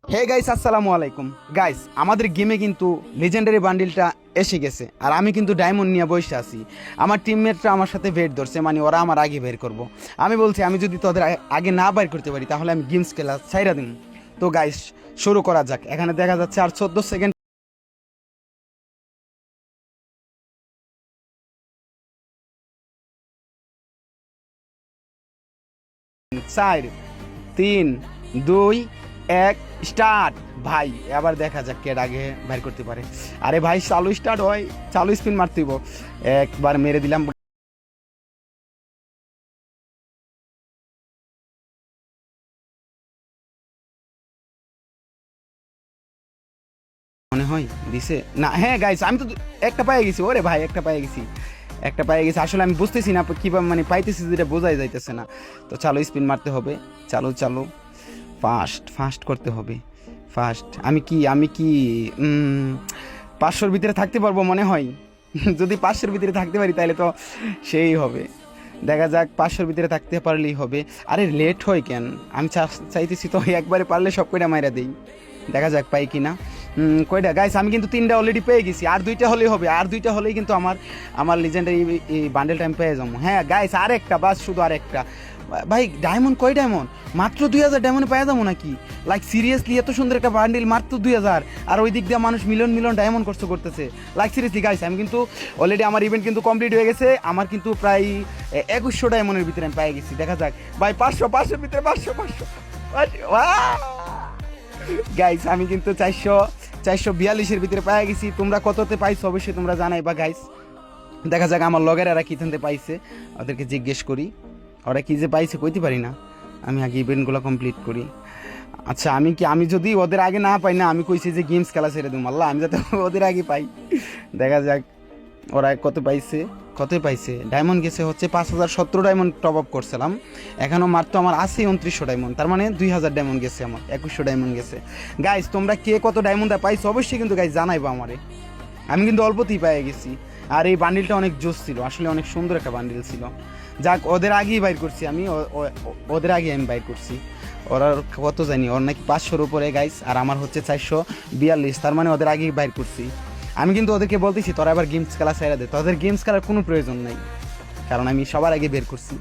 Hey guys, আসসালামু আলাইকুম। Guys, আমাদের গেমে কিন্তু লেজেন্ডারি বান্ডিলটা এসে গেছে, আর আমি কিন্তু ডায়মন্ড নিয়ে বসে আছি। আমার টিমমেটরা আমার সাথে ভেট ধরছে, মানে ওরা আমার আগে বের করব। আমি বলছি আমি যদি তোদের আগে না বের করতে পারি তাহলে আমি গেমস খেলা ছাইরা দিন। তো গাইস, শুরু করা যাক। এখানে দেখা যাচ্ছে আর 14 সেকেন্ড। 4, 3, 2, 1, স্টার্ট। ভাই এবার দেখা যাক কে আগে বাইর করতে পারে। আরে ভাই, চালু স্টার্ট হয়, চালু স্পিন মারতেইব। একবার মেরে দিলাম। মনে হয় দিছে না। হ্যাঁ গাইস, আমি তো একটা পায়ে গেছি। ওরে ভাই, একটা পায়ে গেছি, একটা পায়ে গেছি। আসলে আমি বুঝতেছি না কিভাবে, মানে পাইতেছি যেটা বোঝাই যাইতেছে না। তো চালু স্পিন মারতে হবে। চালু চালু, ফাস্ট ফাস্ট করতে হবে। ফাস্ট। আমি কি 500-র ভিতরে থাকতে পারবো মনে হয়। যদি 500-র ভিতরে থাকতে পারি তাহলে তো সেই হবে। দেখা যাক, 500-র ভিতরে থাকতে পারলেই হবে। আরে লেট হয় কেন? আমি চাইতেছি তো একবারে পারলে সব কয়টা মাইরা দিই। দেখা যাক পাই কি না। কয়টা গাইস, আমি কিন্তু 3টা অলরেডি পেয়ে গেছি। আর 2টা হলেই হবে, আর 2টা হলেই কিন্তু আমার আমার লিজেন্ডারি এই বান্ডেলটা আমি পেয়ে যাবো। হ্যাঁ গাইস, আর একটা বাস, শুধু আর একটা। ভাই ডায়মন্ড কয় ডায়মন্ড? মাত্র 2000 ডায়মন্ড পেয়ে যাবো নাকি? লাইক সিরিয়াসলি, এত সুন্দর একটা বান্ডিল মাত্র 2000, আর ওই দিক দিয়ে মানুষ মিলিয়ন মিলিয়ন ডায়মন্ড খরচ করতেছে। লাইক সিরিয়াসলি গাইস, আমি কিন্তু অলরেডি আমার ইভেন্ট কিন্তু কমপ্লিট হয়ে গেছে। আমার কিন্তু প্রায় 2100 ডায়মন্ডের ভিতরে আমি পেয়ে গেছি। দেখা যাক ভাই, 500-500-র ভিতরে 500-500। গাইস, আমি কিন্তু 442-এর ভিতরে পেয়ে গেছি। তোমরা কততে পাইছো অবশ্যই তোমরা জানাইবা গাইস। দেখা যাক আমার লগের এরা কি থানতে পাইছে, ওদেরকে জিজ্ঞেস করি। ওরা কি যে পাইছে কইতে পারি না, আমি আগে ইভেন্টগুলো কমপ্লিট করি। আচ্ছা, আমি যদি ওদের আগে না পাই না, আমি কইছি যে গেমস খেলা ছেড়ে দেবো। আল্লাহ, আমি যাতে ওদের আগে পাই। দেখা যাক ওরা কত পাইছে। কতই পাইছে? ডায়মন্ড গেছে হচ্ছে 5017 ডায়মন্ড টপ আপ করছিলাম। এখনও মাত্র আমার আছে 2900 ডায়মন্ড, তার মানে 2000 ডায়মন্ড গেছে, আমার 2100 ডায়মন্ড গেছে। গাইস, তোমরা কে কত ডায়মন্ড পাইছো অবশ্যই কিন্তু গাইস জানাইবো আমারে। আমি কিন্তু অল্পতেই পেয়ে গেছি। আর এই বান্ডিলটা অনেক জোস ছিল, আসলে অনেক সুন্দর একটা বান্ডিল ছিল। যাক, ওদের আগেই বাইর করছি আমি। ওদের আগে আমি বাইর করছি। ওরা কত জানি, ওর নাকি 500-র উপরে গাইস, আর আমার হচ্ছে 442, তার মানে ওদের আগেই বাইর করছি। আমি কিন্তু ওদেরকে বলতেছি তোরা আবার গেমস খেলা ছেড়ে দে, তোদের গেমস খেলার কোনো প্রয়োজন নাই, কারণ আমি সবার আগে বের করছি।